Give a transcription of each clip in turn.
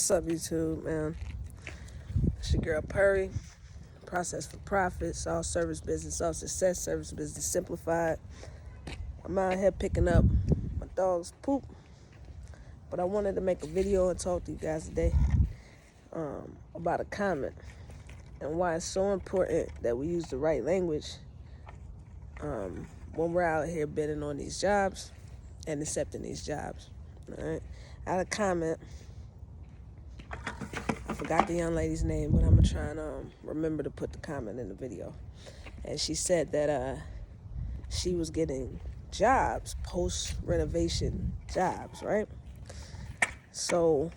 What's up, YouTube, man? It's your girl Purry. Process for profits, all service business, all success, service business simplified. I'm out here picking up my dog's poop, but I wanted to make a video and talk to you guys today about a comment and why it's so important that we use the right language when we're out here bidding on these jobs and accepting these jobs. All right, I had a comment. I forgot the young lady's name, but I'm going to try and remember to put the comment in the video. And she said that she was getting jobs, post-renovation jobs, right? So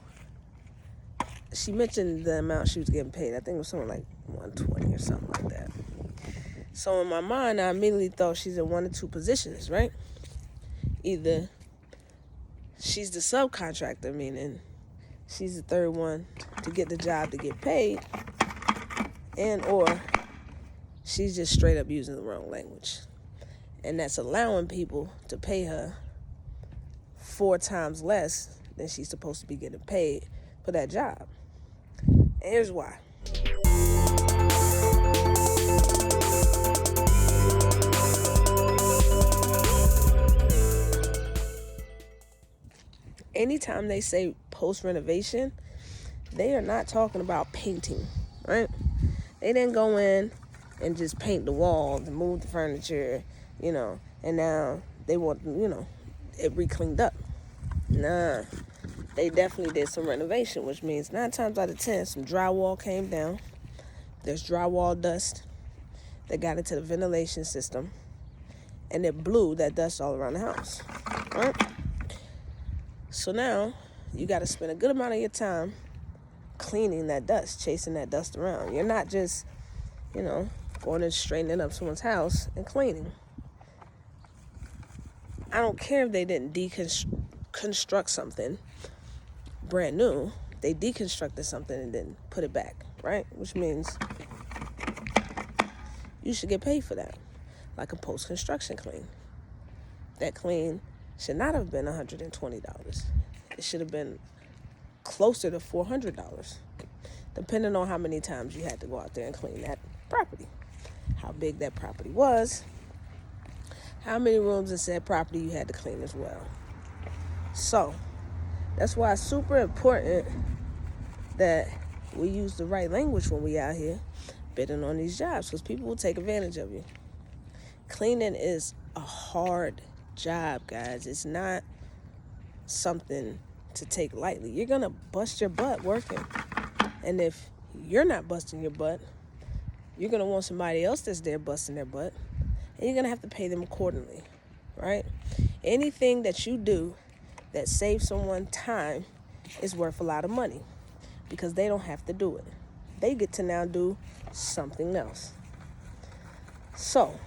she mentioned the amount she was getting paid. I think it was something like $120 or something like that. So in my mind, I immediately thought she's in one or two positions, right? Either she's the subcontractor, meaning she's the third one to get the job to get paid, and or she's just straight up using the wrong language. And that's allowing people to pay her 4 times less than she's supposed to be getting paid for that job. And here's why. Anytime they say post-renovation, they are not talking about painting, right? They didn't go in and just paint the walls and move the furniture, and now they want, it re-cleaned up. Nah, they definitely did some renovation, which means 9 times out of 10, some drywall came down. There's drywall dust that got into the ventilation system, and it blew that dust all around the house, right? So now you got to spend a good amount of your time cleaning that dust, chasing that dust around. You're not just, going and straightening up someone's house and cleaning. I don't care if they didn't deconstruct something brand new. They deconstructed something and then put it back, right? Which means you should get paid for that, like a post-construction clean. That clean should not have been $120. It should have been closer to $400, depending on how many times you had to go out there and clean that property, how big that property was, how many rooms in said property you had to clean as well. So that's why it's super important that we use the right language when we out here bidding on these jobs, because people will take advantage of you. Cleaning is a hard job, guys. It's not something to take lightly. You're gonna bust your butt working, and if you're not busting your butt, you're gonna want somebody else that's there busting their butt, and you're gonna have to pay them accordingly, right? Anything that you do that saves someone time is worth a lot of money, because they don't have to do it. They get to now do something else. So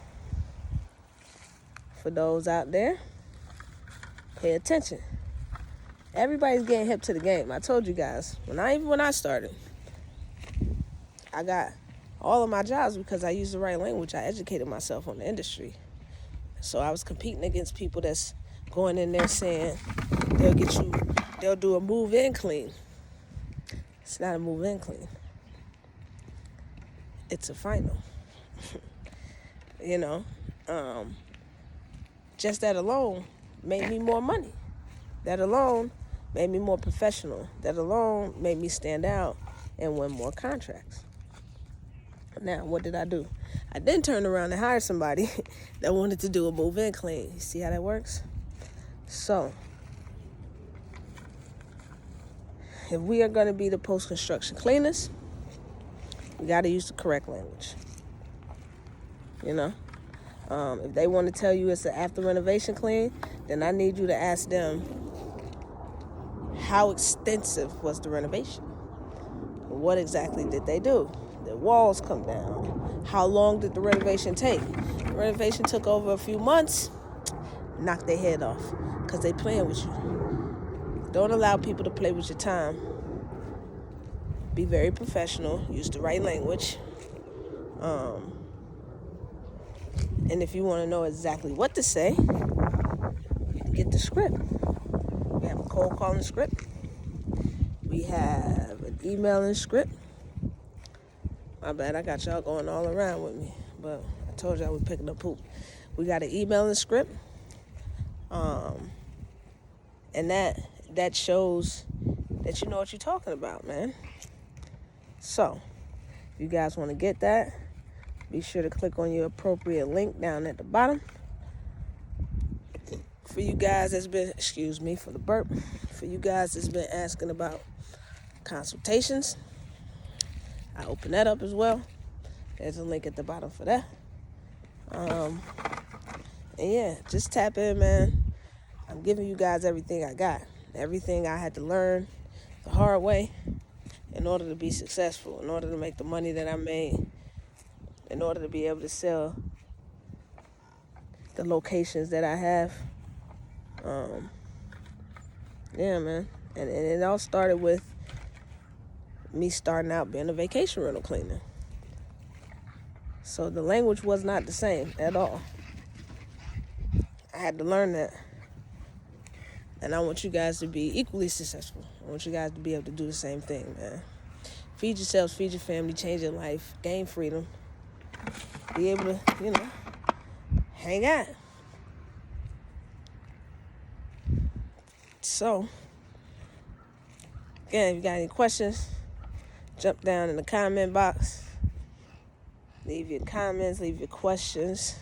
for those out there, pay attention. Everybody's getting hip to the game. I told you guys, when I started, I got all of my jobs because I used the right language. I educated myself on the industry. So I was competing against people that's going in there saying they'll do a move-in clean. It's not a move-in clean. It's a final. Just that alone made me more money. That alone made me more professional. That alone made me stand out and win more contracts. Now, what did I do? I then turned around and hired somebody that wanted to do a move-in clean. You see how that works? So, if we are going to be the post-construction cleaners, we got to use the correct language. If they want to tell you it's an after renovation clean, then I need you to ask them, how extensive was the renovation? What exactly did they do? Did walls come down? How long did the renovation take? The renovation took over a few months. Knock their head off, because they playing with you. Don't allow people to play with your time. Be very professional. Use the right language. And if you want to know exactly what to say, you can get the script. We have a cold calling script. We We have an emailing script. My bad, I got y'all going all around with me, but I told y'all we picking up poop. We got an emailing script, and that shows that you know what you're talking about, man. So, if you guys want to get that, be sure to click on your appropriate link down at the bottom. For you guys that's been, excuse me for the burp, for you guys that's been asking about consultations, I open that up as well. There's a link at the bottom for that. And yeah, just tap in, man. I'm giving you guys everything I got. Everything I had to learn the hard way in order to be successful, in order to make the money that I made, in order to be able to sell the locations that I have. Yeah, man. And it all started with me starting out being a vacation rental cleaner. So the language was not the same at all. I had to learn that. And I want you guys to be equally successful. I want you guys to be able to do the same thing, man. Feed yourselves, feed your family, change your life, gain freedom. Be able to, hang out. So, again, if you got any questions, jump down in the comment box. Leave your comments, leave your questions.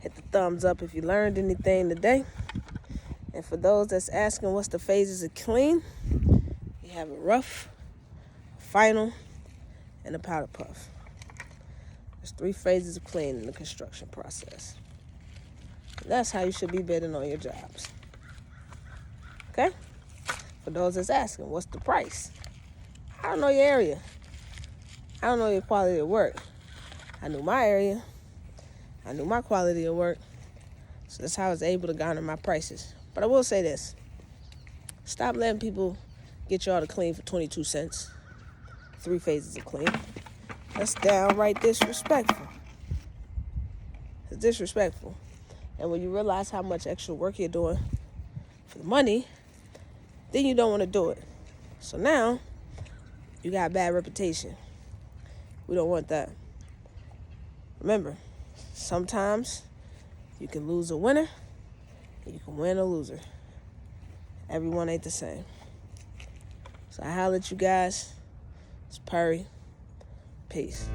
Hit the thumbs up if you learned anything today. And for those that's asking what's the phases of clean, you have a rough, a final, and a powder puff. There's 3 phases of clean in the construction process. And that's how you should be bidding on your jobs. Okay? For those that's asking, what's the price? I don't know your area. I don't know your quality of work. I knew my area. I knew my quality of work. So that's how I was able to garner my prices. But I will say this. Stop letting people get y'all to clean for 22 cents. 3 phases of clean. That's downright disrespectful. It's disrespectful. And when you realize how much extra work you're doing for the money, then you don't want to do it. So now, you got a bad reputation. We don't want that. Remember, sometimes you can lose a winner, and you can win a loser. Everyone ain't the same. So I holler at you guys. It's Perry. Peace.